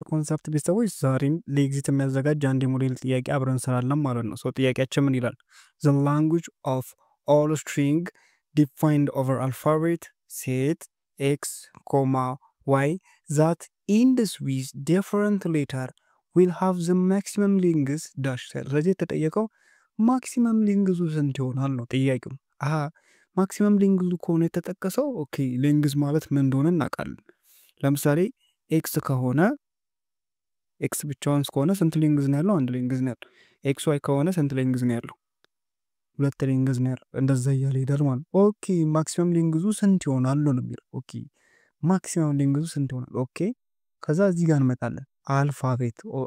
ኮንሰፕት ቤተሰቦች ዛሬም ለኤግዚት የሚያዘጋጅ አንድ የሞዴል ጥያቄ አብረን እንሰራለን ማለት ነው። ሰው ጥያቄያችን ምን ይላል? the language of all string defined over alphabet set x, y that ends with different letter will have the maximum length dash ስለዚህ የተጠየቀው ማክሲመም ሌንግዙ ስንት ይሆናል ነው ጥያቄው። ማክሲመም ሌንግዙ ከሆነ የተጠቀሰው ኦኬ ሌንግዝ ማለት ምን እንደሆነ እናውቃለን። ለምሳሌ ኤክስ ከሆነ ኤክስ ብቻውን ከሆነ ስንት ሌንግዝ ነው ያለው? አንድ ሌንግዝ ነው ያለው። ኤክስ ዋይ ከሆነ ስንት ሌንግዝ ነው ያለው? ሁለት ሌንግዝ ነው ያለው። እንደዛ እያለ ይሄዳል ማለት ነው። ኦኬ ማክሲመም ሌንግዙ ስንት ይሆናል ነው የሚለው። ኦኬ ማክሲመም ሌንግዙ ስንት ይሆናል? ኦኬ ከዛ እዚህ ጋር እንመጣለን።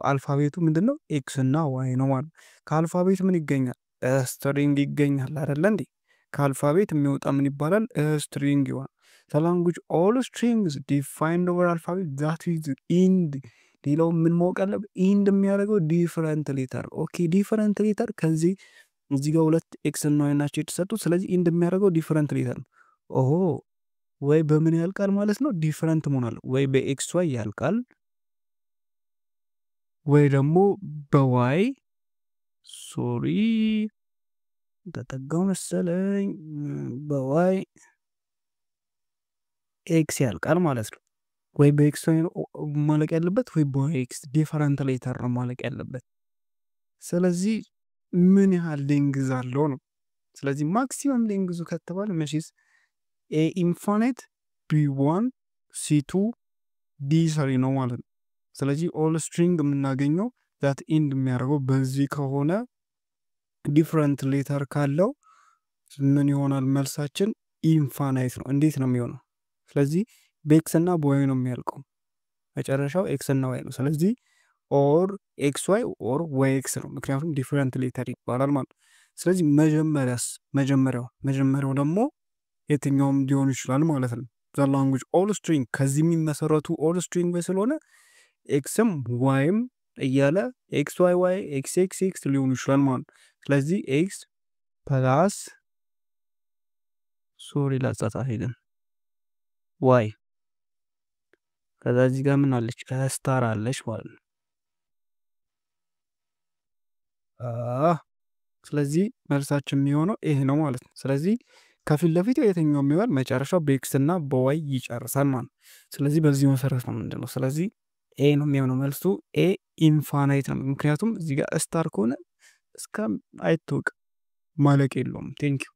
አልፋቤቱ ምንድነው? ኤክስ እና ዋይ ነው ማለት። ከአልፋቤት ምን ይገኛል? ስትሪንግ ይገኛል አይደለ እንዴ? ከአልፋቤት የሚወጣ ምን ይባላል? ስትሪንግ ይሆናል። the language all strings defined over alphabet that is end ሌላው ምን ማወቅ አለብን? ኢንድ የሚያደርገው ዲፈረንት ሌተር። ኦኬ ዲፈረንት ሌተር ከዚህ እዚህ ጋር ሁለት ኤክስ እና ዋይ ናቸው የተሰጡት። ስለዚህ ኢንድ የሚያደርገው ዲፈረንት ሌተር ነው። ኦሆ ወይ በምን ያልቃል ማለት ነው? ዲፈረንት መሆን አለ ወይ በኤክስ ዋይ ያልቃል ወይ ደግሞ በዋይ ሶሪ ተጠጋው መሰለኝ በዋይ ኤክስ ያልቃል ማለት ነው። ወይ በኤክስ ማለቅ ያለበት ወይ በኤክስ ዲፈረንት ሌተር ነው ማለቅ ያለበት። ስለዚህ ምን ያህል ሌንግዝ አለው ነው። ስለዚህ ማክሲመም ሌንግዙ ከተባለ መቼስ ኤ ኢንፋናይት ቢ1 ሲ2 ዲ3 ነው ማለት ነው። ስለዚህ ኦል ስትሪንግ የምናገኘው ዛት ኢንድ የሚያደርገው በዚህ ከሆነ ዲፍረንት ሌተር ካለው ምን ይሆናል መልሳችን? ኢንፋናይት ነው። እንዴት ነው የሚሆነው? ስለዚህ በኤክስ እና በዋይ ነው የሚያልቀው። መጨረሻው ኤክስ እና ዋይ ነው። ስለዚህ ኦር ኤክስ ዋይ ኦር ዋይ ኤክስ ነው። ምክንያቱም ዲፍረንት ሌተር ይባላል ማለት ነው። ስለዚህ መጀመሪያው ደግሞ የትኛውም ሊሆን ይችላል ማለት ነው። the language all string ከዚህ የሚመሰረቱ ኦል ስትሪንግ ስለሆነ ኤክስም ዋይም እያለ ኤክስ ዋይ ዋይ ኤክስ ኤክስ ኤክስ ሊሆኑ ይችላል ማለት ነው። ስለዚህ ኤክስ ፕላስ ሶሪ ላጻጻፍ ሄደን ዋይ ከዛ እዚህ ጋር ምን አለች? ስታር አለች ማለት ነው። ስለዚህ መልሳችን የሚሆነው ይሄ ነው ማለት ነው። ስለዚህ ከፊት ለፊት የትኛው የሚሆን መጨረሻው በኤክስ እና በዋይ ይጨርሳል ማለት ነው። ስለዚህ በዚህ መሰረት ነው ምንድነው? ስለዚህ ኤ ነው የሚሆነው መልሱ። ኤ ኢንፋናይት ነው። ምክንያቱም እዚህ ጋር ስታር ከሆነ እስከ አይታወቅ ማለቅ የለውም። ቴንኪው